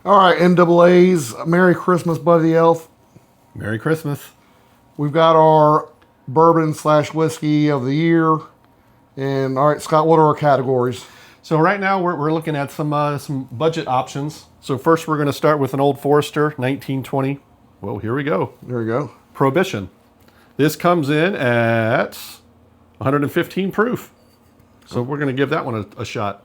All right, NAA's Merry Christmas, Buddy Elf. Merry Christmas. We've got our bourbon slash whiskey of the year. And all right, Scott, what are our categories? So right now we're looking at some budget options. So first we're going to start with an Old Forester 1920. Well, here we go. There we go. Prohibition. This comes in at 115 proof. So we're going to give that one a shot.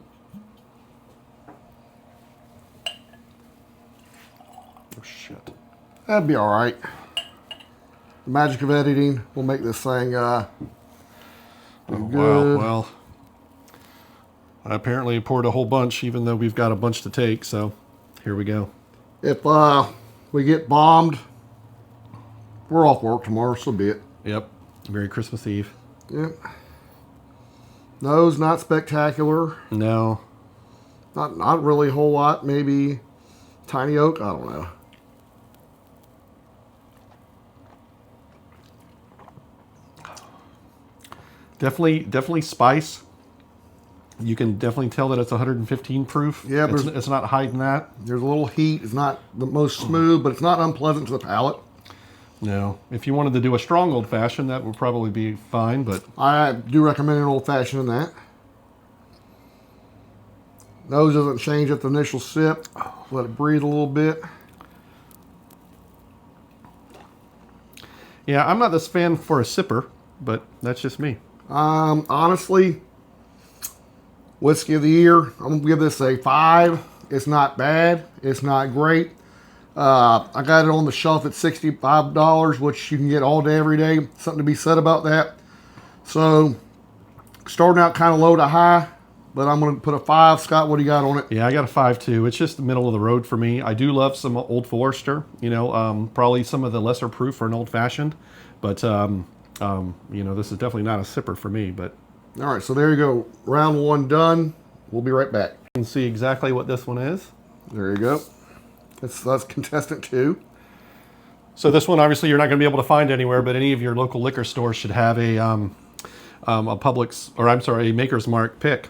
Oh, shit. That'd be all right. The magic of editing will make this thing Oh, good. wow. Well, I apparently poured a whole bunch, even though we've got a bunch to take. So here we go. If we get bombed, we're off work tomorrow, so be it. Yep. Merry Christmas Eve. Yep. Nose, not spectacular. No. Not really a whole lot. Maybe tiny oak. I don't know. Definitely spice. You can definitely tell that it's 115 proof. Yeah, it's not hiding that. There's a little heat. It's not the most smooth, but it's not unpleasant to the palate. No. If you wanted to do a strong old fashioned, that would probably be fine, but I do recommend an old fashioned in that. Nose doesn't change at the initial sip. Let it breathe a little bit. yeah, I'm not this fan for a sipper, but that's just me. Honestly, whiskey of the year, I'm gonna give this a 5. It's not bad. It's not great. I got it on the shelf at $65, which you can get all day, every day. Something to be said about that. So, starting out kind of low to high, but I'm going to put a 5. Scott, what do you got on it? Yeah, I got a 5 too. It's just the middle of the road for me. I do love some Old Forester, probably some of the lesser proof for an old fashioned, but this is definitely not a sipper for me. But All right, so there you go. Round 1 done. We'll be right back. you can see exactly what this one is. There you go. That's contestant 2. So this one, obviously, you're not going to be able to find anywhere, but any of your local liquor stores should have a Maker's Mark pick.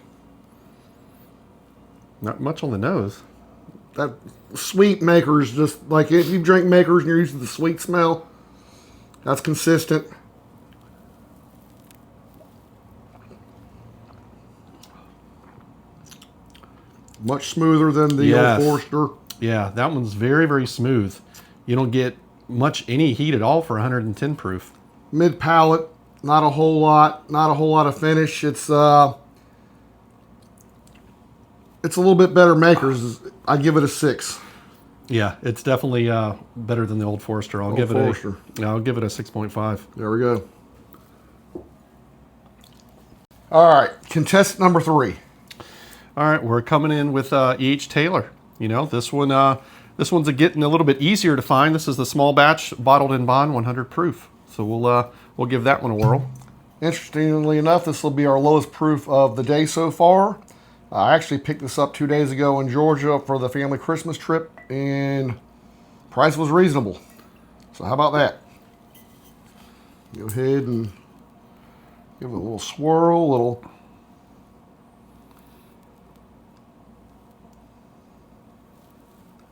Not much on the nose. That sweet Maker's, just like if you drink Maker's and you're used to the sweet smell, that's consistent. Much smoother than the Yes. Old Forester. Yeah, that one's very, very smooth. You don't get any heat at all for 110 proof. Mid palate, not a whole lot of finish. It's a little bit better Maker's. I give it a 6. Yeah, it's definitely better than the Old Forester. I'll give it a 6.5. There we go. All right, contestant number 3. All right, we're coming in with E.H. Taylor. This one's getting a little bit easier to find. This is the small batch bottled in bond 100 proof. So we'll give that one a whirl. Interestingly enough, this will be our lowest proof of the day so far. I actually picked this up 2 days ago in Georgia for the family Christmas trip, and price was reasonable. So how about that? Go ahead and give it a little swirl,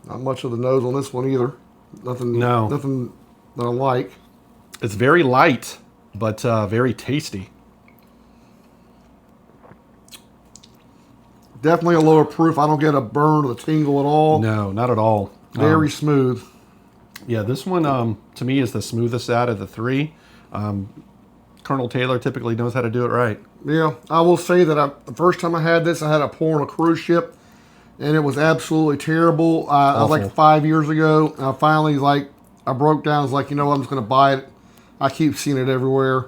Not much of the nose on this one either. Nothing that I like. It's very light, but very tasty. Definitely a lower proof. I don't get a burn or the tingle at all. No, not at all. Very smooth. Yeah, this one to me is the smoothest out of the 3. Colonel Taylor typically knows how to do it right. Yeah, I will say that the first time I had this, I had a pour on a cruise ship, and it was absolutely terrible. I was like 5 years ago. I finally I broke down. I was like, I'm just going to buy it. I keep seeing it everywhere.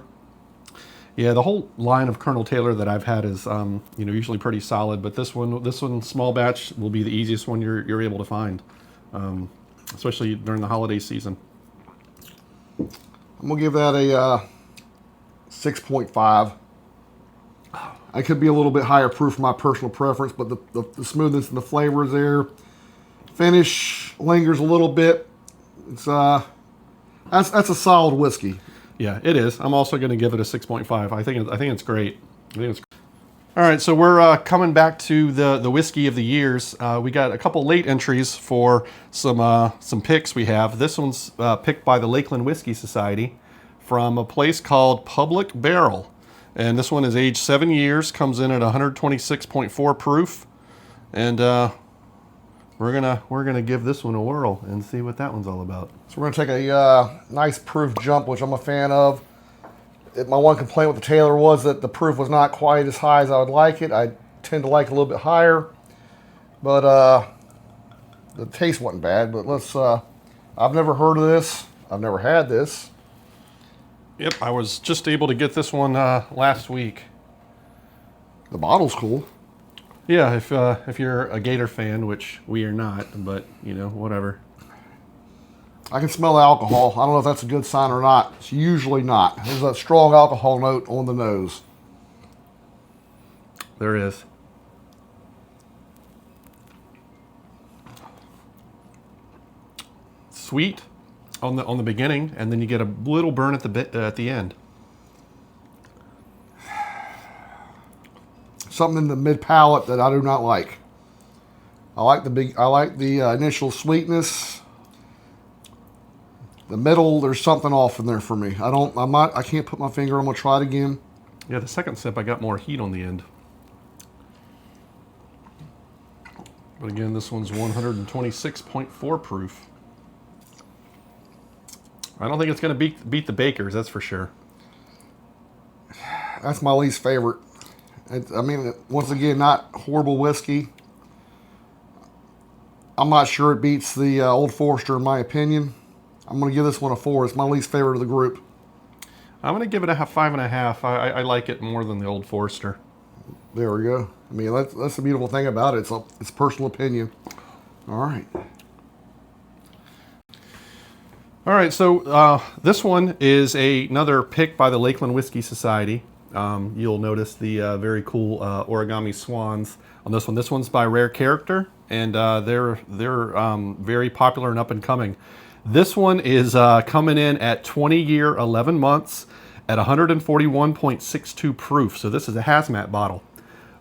Yeah, the whole line of Colonel Taylor that I've had is usually pretty solid, but this one small batch will be the easiest one you're able to find, especially during the holiday season. I'm gonna give that a 6.5. I could be a little bit higher proof for my personal preference, but the smoothness and the flavor is there. Finish lingers a little bit. It's that's a solid whiskey. Yeah, it is. I'm also going to give it a 6.5. I think it's great. All right, so we're coming back to the whiskey of the years. We got a couple late entries for some picks we have. This one's picked by the Lakeland Whiskey Society from a place called Public Barrel. And this one is aged 7 years, comes in at 126.4 proof. And we're gonna give this one a whirl and see what that one's all about. So we're going to take a nice proof jump, which I'm a fan of. My one complaint with the Taylor was that the proof was not quite as high as I would like it. I tend to like a little bit higher, but the taste wasn't bad. But let's. I've never heard of this. I've never had this. Yep, I was just able to get this one last week. The bottle's cool. Yeah, if you're a Gator fan, which we are not, but you know, whatever. I can smell the alcohol. I don't know if that's a good sign or not. It's usually not. There's a strong alcohol note on the nose. There is. Sweet on the beginning, and then you get a little burn at the end. Something in the mid palate that I do not like. I like the initial sweetness. The middle, there's something off in there for me. I can't put my finger. I'm gonna try it again. Yeah, the second sip I got more heat on the end. But again, this one's 126.4 proof. I don't think it's going to beat the Bakers, that's for sure. That's my least favorite. I mean, once again, not horrible whiskey. I'm not sure it beats the Old Forester in my opinion. I'm going to give this one a 4. It's my least favorite of the group. I'm going to give it a 5.5. I like it more than the Old Forester. There we go. I mean, that's the beautiful thing about it. It's personal opinion. All right. All right, so this one is another pick by the Lakeland Whiskey Society. You'll notice the very cool origami swans on this one. This one's by Rare Character, and they're very popular and up and coming. This one is coming in at 20 year, 11 months at 141.62 proof. So this is a hazmat bottle.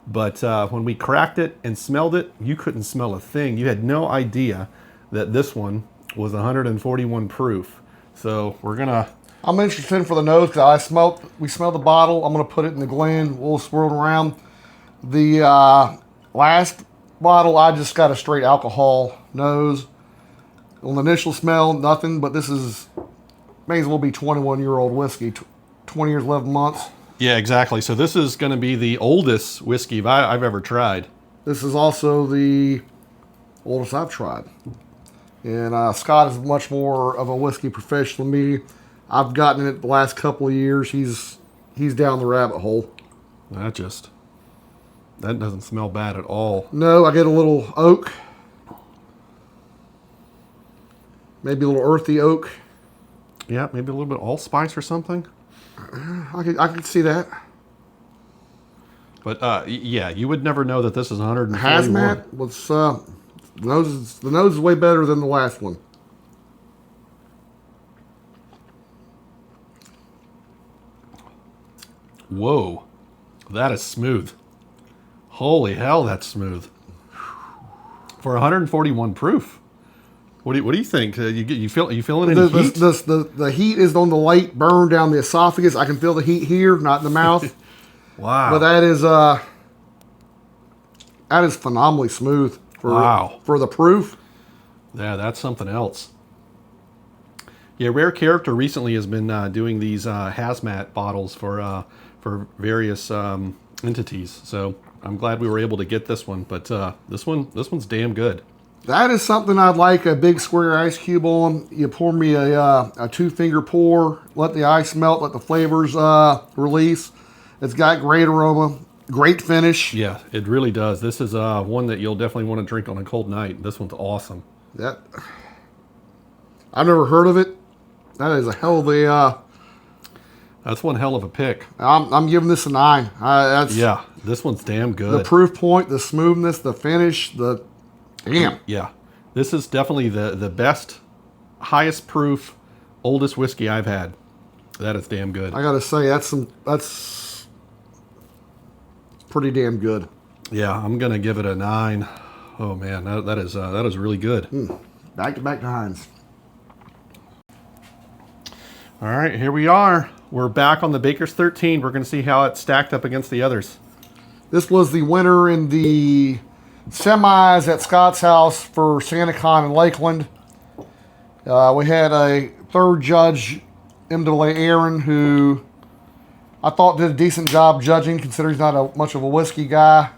But when we cracked it and smelled it, you couldn't smell a thing. You had no idea that this one was 141 proof. So I'm interested for the nose because we smelled the bottle. I'm gonna put it in the Glen. We'll swirl it around. The last bottle, I just got a straight alcohol nose. On the initial smell, nothing, but this may as well be 21-year-old whiskey, 20 years, 11 months. Yeah, exactly. So this is going to be the oldest whiskey I've ever tried. This is also the oldest I've tried. And Scott is much more of a whiskey professional than me. I've gotten it the last couple of years. He's down the rabbit hole. That doesn't smell bad at all. No, I get a little oak. Maybe a little earthy oak. Yeah, maybe a little bit allspice or something. I could see that. But yeah, you would never know that this is 141. Hazmat was the nose is way better than the last one. Whoa, that is smooth. Holy hell, that's smooth. For 141 proof. What do you think? You feeling any heat? The heat is on the light burn down the esophagus. I can feel the heat here, not in the mouth. Wow. But that is phenomenally smooth for the proof. Yeah, that's something else. Yeah, Rare Character recently has been doing these hazmat bottles for various entities. So I'm glad we were able to get this one. But this one's damn good. That is something I'd like a big square ice cube on. You pour me a 2-finger pour, let the ice melt, let the flavors release. It's got great aroma, great finish. Yeah, it really does. This is one that you'll definitely want to drink on a cold night. This one's awesome. I've never heard of it. That is a hell of a... That's one hell of a pick. I'm giving this a 9. Yeah, this one's damn good. The proof point, the smoothness, the finish, damn. Yeah, this is definitely the best, highest proof, oldest whiskey I've had. That is damn good. I gotta say, pretty damn good. Yeah, I'm gonna give it a 9. Oh man, that is really good. Back to Heinz. All right, here we are. We're back on the Baker's 13. We're gonna see how it stacked up against the others. This was the winner in the semis at Scott's house for SantaCon in Lakeland. We had a third judge, MWA Aaron, who I thought did a decent job judging, considering he's not much of a whiskey guy.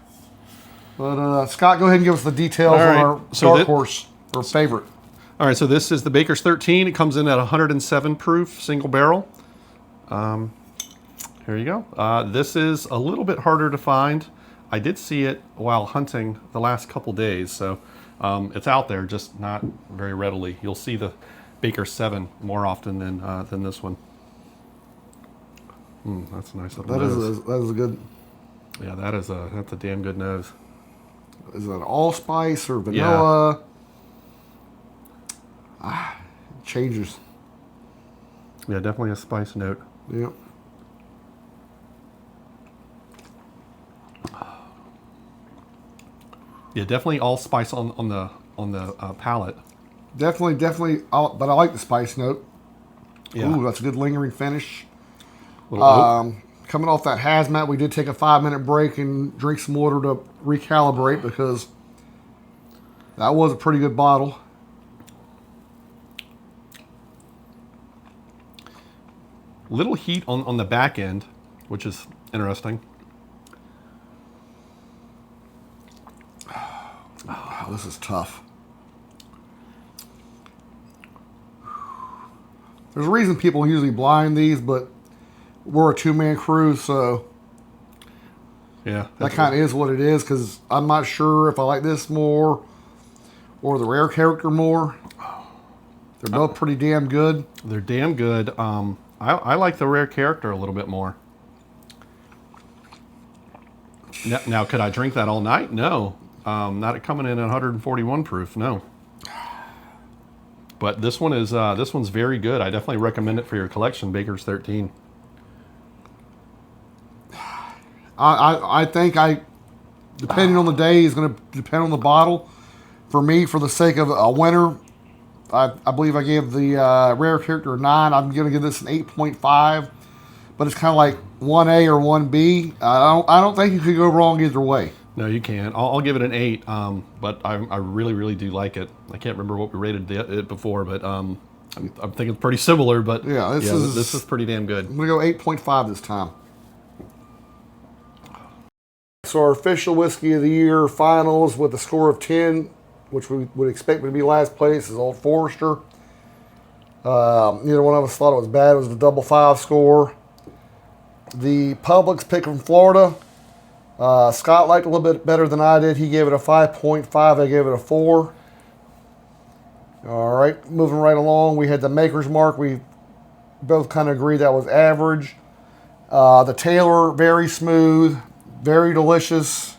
But Scott, go ahead and give us the details All right. on our So dark horse or favorite. All right, so this is the Baker's 13. It comes in at 107 proof, single barrel. Here you go. This is a little bit harder to find. I did see it while hunting the last couple days, so it's out there, just not very readily. You'll see the Baker 7 more often than this one. That's a nice little nose. That is a good. Yeah, that's a damn good nose. Is it allspice or vanilla? Changes. Yeah, definitely a spice note. Yep. Yeah, definitely allspice on the palate. Definitely. But I like the spice note. Yeah. Ooh, that's a good lingering finish. Little oak. Coming off that hazmat, we did take a 5-minute break and drink some water to recalibrate because that was a pretty good bottle. Little heat on the back end, which is interesting. Oh, this is tough. There's a reason people usually blind these, but we're a 2-man crew, so Yeah. that kind of is what it is, because I'm not sure if I like this more or the rare character more. They're both pretty damn good. They're damn good. I like the rare character a little bit more. Now, could I drink that all night? No. Not coming in at 141 proof. No. But this one's very good. I definitely recommend it for your collection, Baker's 13. I think depending on the day, is going to depend on the bottle. For me, for the sake of a winner, I believe I gave the rare character a 9. I'm going to give this an 8.5, but it's kind of like 1A or 1B. I don't think you could go wrong either way. No, you can't. I'll give it an 8, but I really, really do like it. I can't remember what we rated it before, but I'm thinking it's pretty similar. But yeah, this is pretty damn good. I'm going to go 8.5 this time. So our official Whiskey of the Year finals with a score of 10, which we would expect to be last place, is Old Forester. Neither one of us thought it was bad. It was the double 5 score. The public's pick from Florida. Scott liked it a little bit better than I did. He gave it a 5.5. I gave it a 4. All right, moving right along. We had the Maker's Mark. We both kind of agreed that was average. The Taylor, very smooth, very delicious.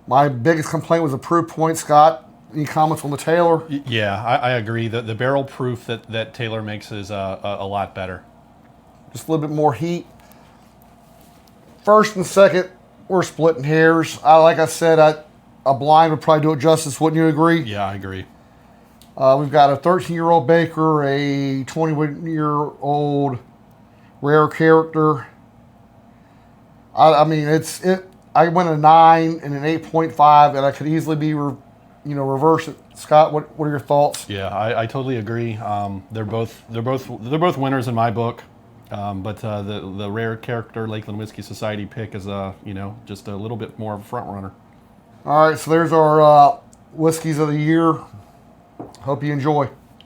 My biggest complaint was the proof point. Scott, any comments on the Taylor? Yeah, I agree. The barrel proof that Taylor makes is a lot better. Just a little bit more heat. First and second, we're splitting hairs. Like I said, a blind would probably do it justice. Wouldn't you agree? Yeah, I agree. We've got a 13-year-old Baker, a 21-year-old rare character. I mean, I went a 9 and an 8.5, and I could easily be, reverse it. Scott, what are your thoughts? Yeah, I totally agree. They're both winners in my book. But the rare character Lakeland Whiskey Society pick is just a little bit more of a front runner. All right, so there's our whiskeys of the year. Hope you enjoy.